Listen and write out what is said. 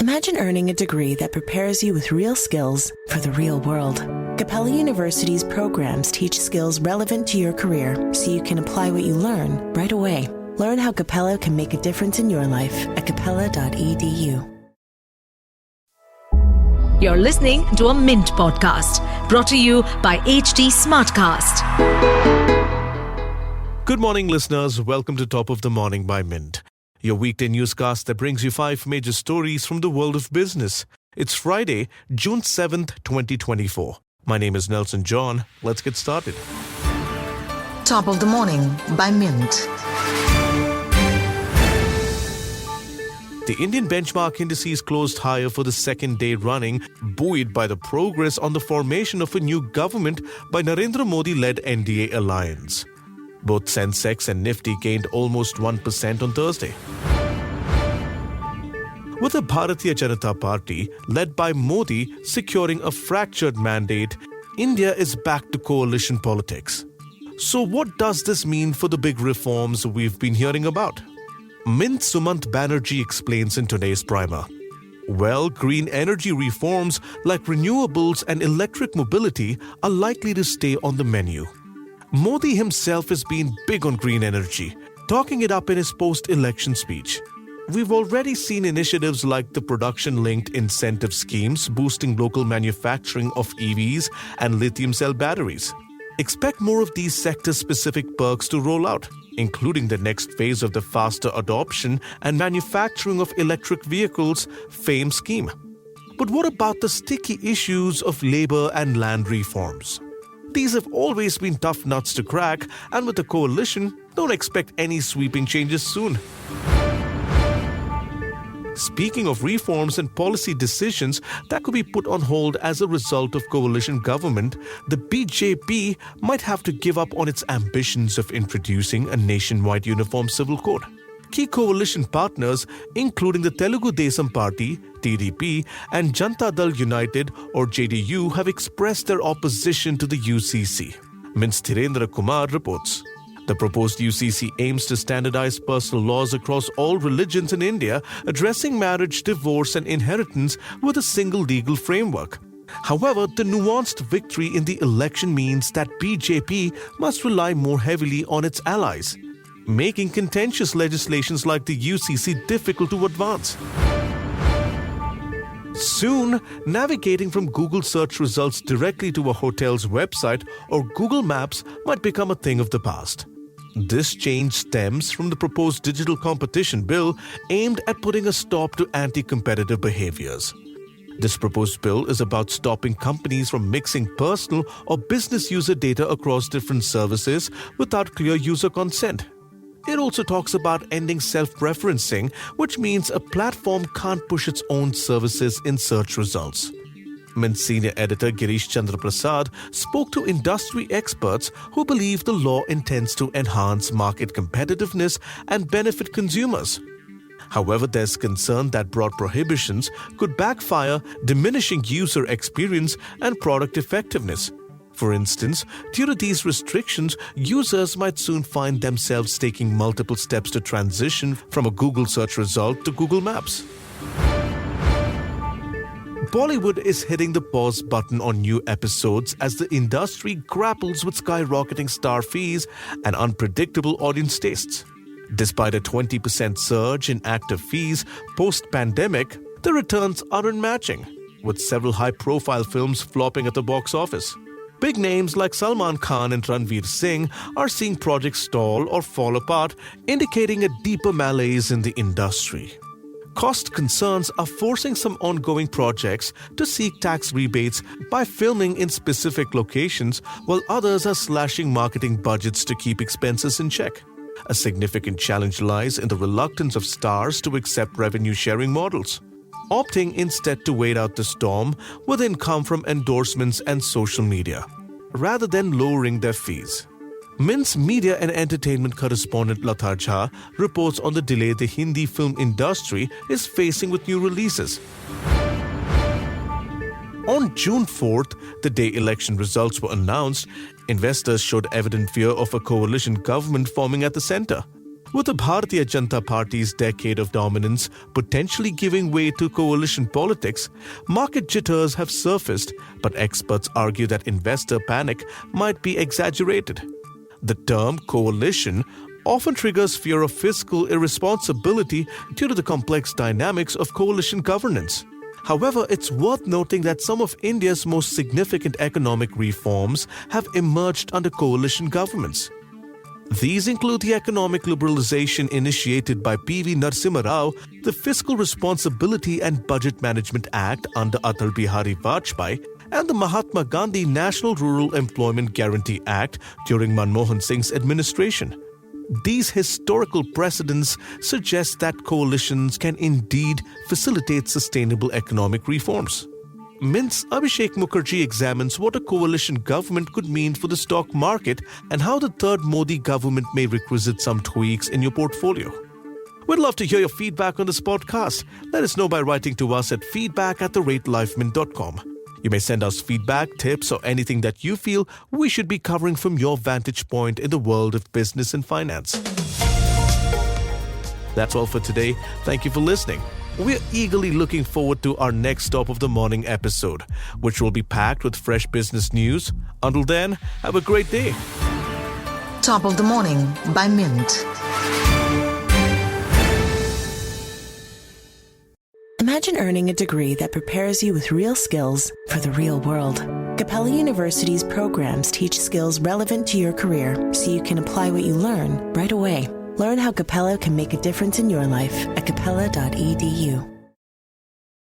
Imagine earning a degree that prepares you with real skills for the real world. Capella University's programs teach skills relevant to your career so you can apply what you learn right away. Learn how Capella can make a difference in your life at capella.edu. You're listening to a Mint podcast brought to you by HT Smartcast. Good morning, listeners. Welcome to Top of the Morning by Mint, your weekday newscast that brings you 5 major stories from the world of business. It's Friday, June 7th, 2024. My name is Nelson John. Let's get started. Top of the Morning by Mint. The Indian benchmark indices closed higher for the second day running, buoyed by the progress on the formation of a new government by Narendra Modi-led NDA alliance. Both Sensex and Nifty gained almost 1% on Thursday. With the Bharatiya Janata Party, led by Modi, securing a fractured mandate, India is back to coalition politics. So what does this mean for the big reforms we've been hearing about? Mint's Sumant Banerji explains in today's primer. Well, green energy reforms like renewables and electric mobility are likely to stay on the menu. Modi himself has been big on green energy, talking it up in his post-election speech. We've already seen initiatives like the production-linked incentive schemes boosting local manufacturing of EVs and lithium cell batteries. Expect more of these sector-specific perks to roll out, including the next phase of the faster adoption and manufacturing of electric vehicles FAME scheme. But what about the sticky issues of labor and land reforms? These have always been tough nuts to crack, and with the coalition, don't expect any sweeping changes soon. Speaking of reforms and policy decisions that could be put on hold as a result of coalition government, the BJP might have to give up on its ambitions of introducing a nationwide uniform civil code. Key coalition partners, including the Telugu Desam Party, TDP, and Janata Dal United or JDU, have expressed their opposition to the UCC. Mint's Narendra Kumar reports. The proposed UCC aims to standardize personal laws across all religions in India, addressing marriage, divorce, and inheritance with a single legal framework. However, the nuanced victory in the election means that BJP must rely more heavily on its allies, making contentious legislations like the UCC difficult to advance. Soon, navigating from Google search results directly to a hotel's website or Google Maps might become a thing of the past. This change stems from the proposed digital competition bill aimed at putting a stop to anti-competitive behaviors. This proposed bill is about stopping companies from mixing personal or business user data across different services without clear user consent. It also talks about ending self-preferencing, which means a platform can't push its own services in search results. Mint senior editor Girish Chandra Prasad spoke to industry experts who believe the law intends to enhance market competitiveness and benefit consumers. However, there's concern that broad prohibitions could backfire, diminishing user experience and product effectiveness. For instance, due to these restrictions, users might soon find themselves taking multiple steps to transition from a Google search result to Google Maps. Bollywood is hitting the pause button on new episodes as the industry grapples with skyrocketing star fees and unpredictable audience tastes. Despite a 20% surge in active fees post-pandemic, the returns aren't matching, with several high-profile films flopping at the box office. Big names like Salman Khan and Ranveer Singh are seeing projects stall or fall apart, indicating a deeper malaise in the industry. Cost concerns are forcing some ongoing projects to seek tax rebates by filming in specific locations, while others are slashing marketing budgets to keep expenses in check. A significant challenge lies in the reluctance of stars to accept revenue-sharing models, opting instead to wait out the storm with income from endorsements and social media, rather than lowering their fees. Mint's media and entertainment correspondent Lata Jha reports on the delay the Hindi film industry is facing with new releases. On June 4th, the day election results were announced, investors showed evident fear of a coalition government forming at the center. With the Bharatiya Janata Party's decade of dominance potentially giving way to coalition politics, market jitters have surfaced, but experts argue that investor panic might be exaggerated. The term coalition often triggers fear of fiscal irresponsibility due to the complex dynamics of coalition governance. However, it's worth noting that some of India's most significant economic reforms have emerged under coalition governments. These include the economic liberalization initiated by P.V. Narasimha Rao, the Fiscal Responsibility and Budget Management Act under Atal Bihari Vajpayee, and the Mahatma Gandhi National Rural Employment Guarantee Act during Manmohan Singh's administration. These historical precedents suggest that coalitions can indeed facilitate sustainable economic reforms. Mint's Abhishek Mukherjee examines what a coalition government could mean for the stock market and how the third Modi government may requisite some tweaks in your portfolio. We'd love to hear your feedback on this podcast. Let us know by writing to us at feedback@theratelifelmint.com. You may send us feedback, tips, or anything that you feel we should be covering from your vantage point in the world of business and finance. That's all for today. Thank you for listening. We're eagerly looking forward to our next stop of the morning episode, which will be packed with fresh business news. Until then, have a great day. Top of the Morning by Mint. Imagine earning a degree that prepares you with real skills for the real world. Capella University's programs teach skills relevant to your career so you can apply what you learn right away. Learn how Capella can make a difference in your life at capella.edu.